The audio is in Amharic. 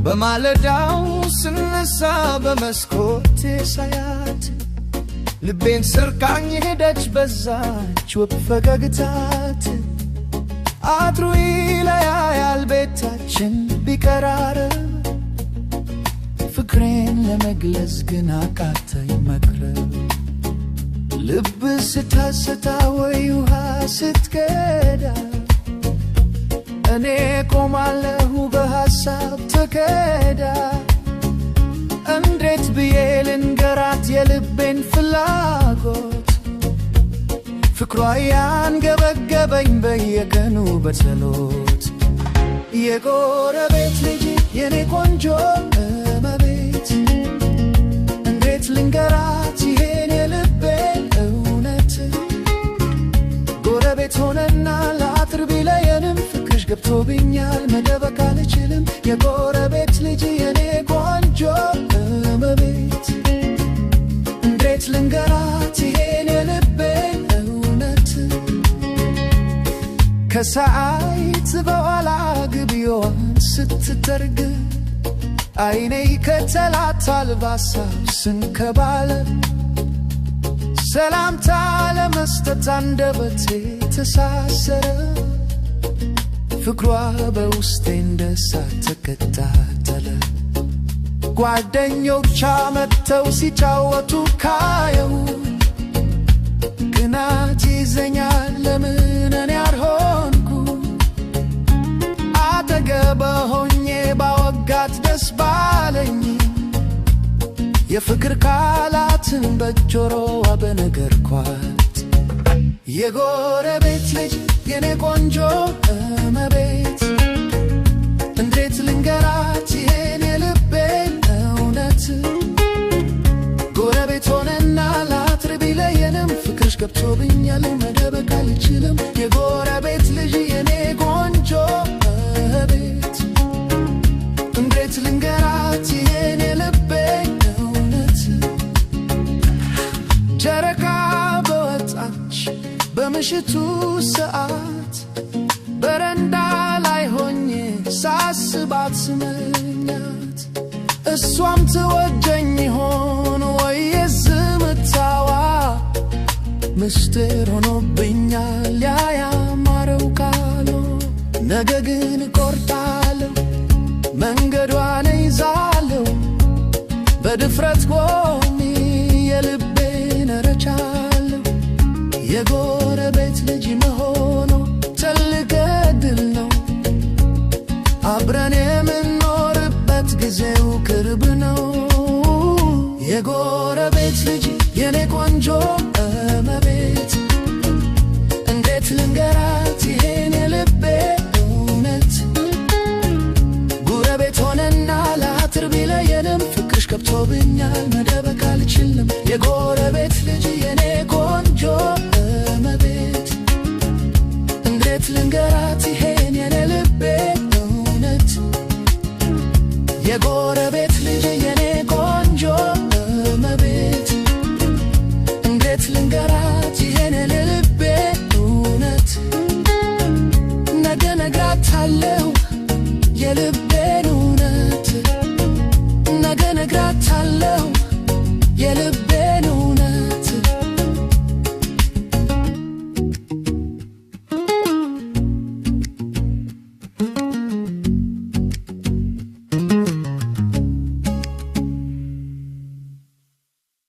በማለዳው ስነሳ በመስኮቴ ሳያት ልቤን ሰርቃኝ ሄደች በዛች ውብ ፈገግታት። አጥሩ ይለያያል ቤታችን ቢቀራረብ ፍቅሬን ለመግለጽ ግን አቃተኝ መቅረብ። ልብ ስታስታ ወይ ውሃ ስትቀዳ እኔ ቆማለሁ በሐሳብ ተከዳ። እንዴት ብዬ ልንገራት የልቤን ፍላጎት? ፍቅሯ ያንገበገበኝ በየቀኑ በጸሎት። የጎረቤት ልጅ የኔ ቆንጆ እመቤት እንዴት ልንገራት ይሄን የልቤን እውነት? ጎረቤት ሆነና ለአጥር ቢለየንም ፍቅርሽ ገብቶብኛል መደበቅ አልችልም። የጎረቤት ልጅ የኔ ቆንጆ እመቤት እንዴት ልንገራት ይሄን የልቤን እውነት? ከሰዓት በኋላ ግቢዋን ስትጠርግ አይኔ ከተላታል በሐሳብ ስንከባለል። ሰላምታ ለመስጠት አንደበቴ ተሳሰረ። ፍቅሯ በውስጤ እንደ እሳት ተቀጣጠለ። ጓደኞቿ መጥተው ሲጫወቱ ካየው ቅናት ይዘኛል ለምን እኔ አልሆንኩ? አጠገቧ ሆኜ ባወጋት ደስ ባለኝ የፍቅር ቃላትን በጆሮዋ በነገርኳት። የጎረቤት ልጅ የኔ ቆንጆ እመቤት እንዴት ልንገራት ይሄን የልቤን እውነት? ጎረቤት ሆነና ለአጥር ቢለየንም ፍቅርሽ ገብቶብኛል መደበቅ አልችልም። የጎረቤት ልጅ የኔ ቆንጆ እመቤት እንዴት ልንገራት ይሄን የልቤን እውነት? ጨረቃ በወጣች በምሽቱ ሰዓት በረንዳ ላይ ሆኜ ሳስባት ስመኛት እሷም ትወደኝ ይሆን ወይ የዝምታዋ ምስጢር ሆኖብኛል ያ ያማረው ቃሏ። ነገ ግን እቆርጣለሁ መንገዷን እይዛለሁ በድፍረት ቆሜ የልቤን እረጫለሁ። የጎረቤት ልጅ መሆኑ ትልቅ ዕድል ነው። አብረን የምንኖርበት ጊዜው ቅርብ ነው። የጎረቤት ልጅ የኔ ቆንጆ